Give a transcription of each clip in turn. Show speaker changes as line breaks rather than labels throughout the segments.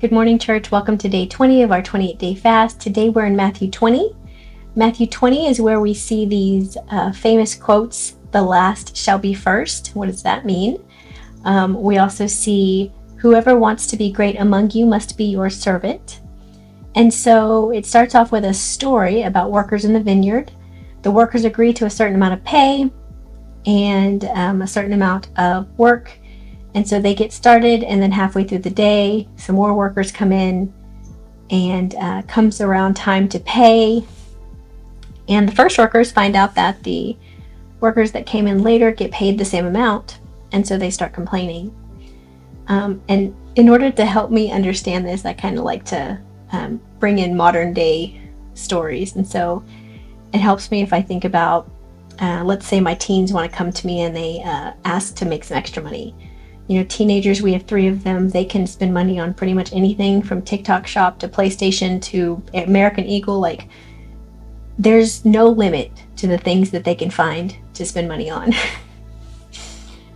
Good morning, church. Welcome to day 20 of our 28-day fast. Today we're in Matthew 20. Matthew 20 is where we see these famous quotes, "The last shall be first." What does that mean? We also see, "Whoever wants to be great among you must be your servant." And so it starts off with a story about workers in the vineyard. The workers agree to a certain amount of pay and a certain amount of work. And so they get started, and then halfway through the day, some more workers come in, and comes around time to pay. And the first workers find out that the workers that came in later get paid the same amount, and so they start complaining. And in order to help me understand this, I kind of like to bring in modern day stories. And so it helps me if I think about, let's say my teens want to come to me and they ask to make some extra money. You know, teenagers, we have 3 of them. They can spend money on pretty much anything from TikTok Shop to PlayStation to American Eagle. Like, there's no limit to the things that they can find to spend money on.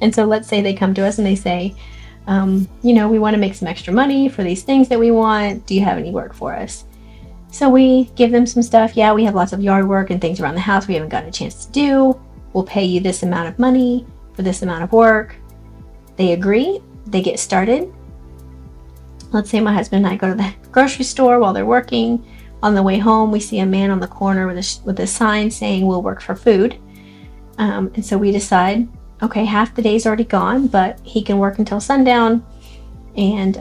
And so let's say they come to us and they say, we want to make some extra money for these things that we want. Do you have any work for us? So we give them some stuff. Yeah, we have lots of yard work and things around the house we haven't gotten a chance to do. We'll pay you this amount of money for this amount of work. They agree, they get started. Let's say my husband and I go to the grocery store while they're working. On the way home, we see a man on the corner with a sign saying, "We'll work for food." And so we decide, okay, half the day's already gone, but he can work until sundown and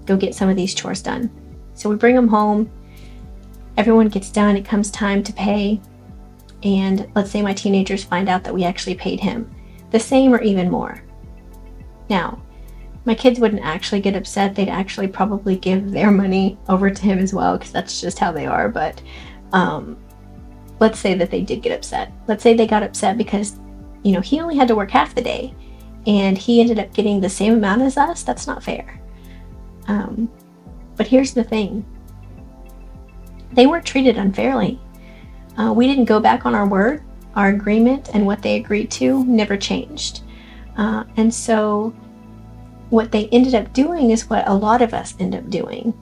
go get some of these chores done. So we bring him home. Everyone gets done. It comes time to pay. And let's say my teenagers find out that we actually paid him the same or even more. Now, my kids wouldn't actually get upset. They'd actually probably give their money over to him as well, because that's just how they are. But let's say that they did get upset. Let's say they got upset because, he only had to work half the day and he ended up getting the same amount as us. That's not fair. But here's the thing. They weren't treated unfairly. We didn't go back on our word. Our agreement and what they agreed to never changed. And so what they ended up doing is what a lot of us end up doing,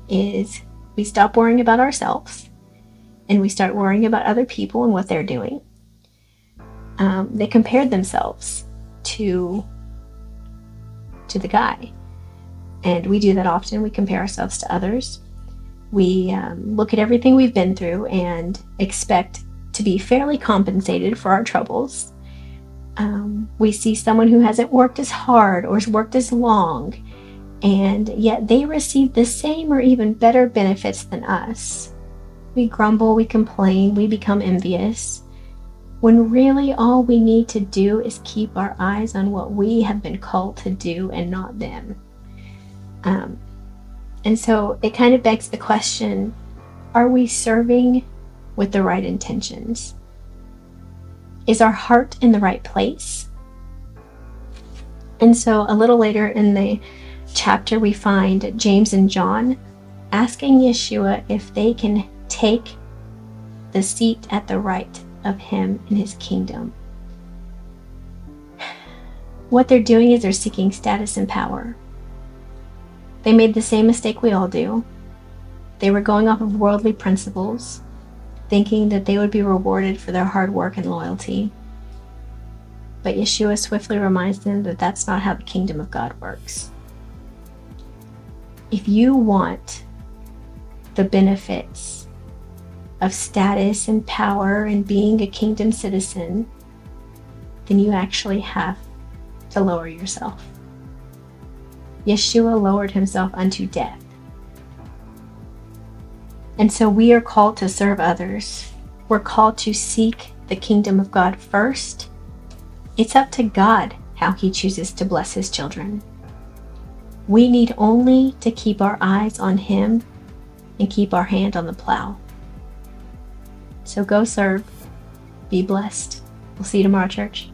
is we stop worrying about ourselves and we start worrying about other people and what they're doing. They compared themselves to the guy. And we do that often. We compare ourselves to others. We look at everything we've been through and expect to be fairly compensated for our troubles. We see someone who hasn't worked as hard or has worked as long, and yet they receive the same or even better benefits than us. We grumble, we complain, we become envious, when really all we need to do is keep our eyes on what we have been called to do and not them. And so it kind of begs the question, are we serving with the right intentions? Is our heart in the right place? And so a little later in the chapter, we find James and John asking Yeshua if they can take the seat at the right of him in his kingdom. What they're doing is they're seeking status and power. They made the same mistake we all do. They were going off of worldly principles, thinking that they would be rewarded for their hard work and loyalty. But Yeshua swiftly reminds them that that's not how the kingdom of God works. If you want the benefits of status and power and being a kingdom citizen, then you actually have to lower yourself. Yeshua lowered himself unto death. And so we are called to serve others. We're called to seek the kingdom of God first. It's up to God how he chooses to bless his children. We need only to keep our eyes on him and keep our hand on the plow. So go serve. Be blessed. We'll see you tomorrow, church.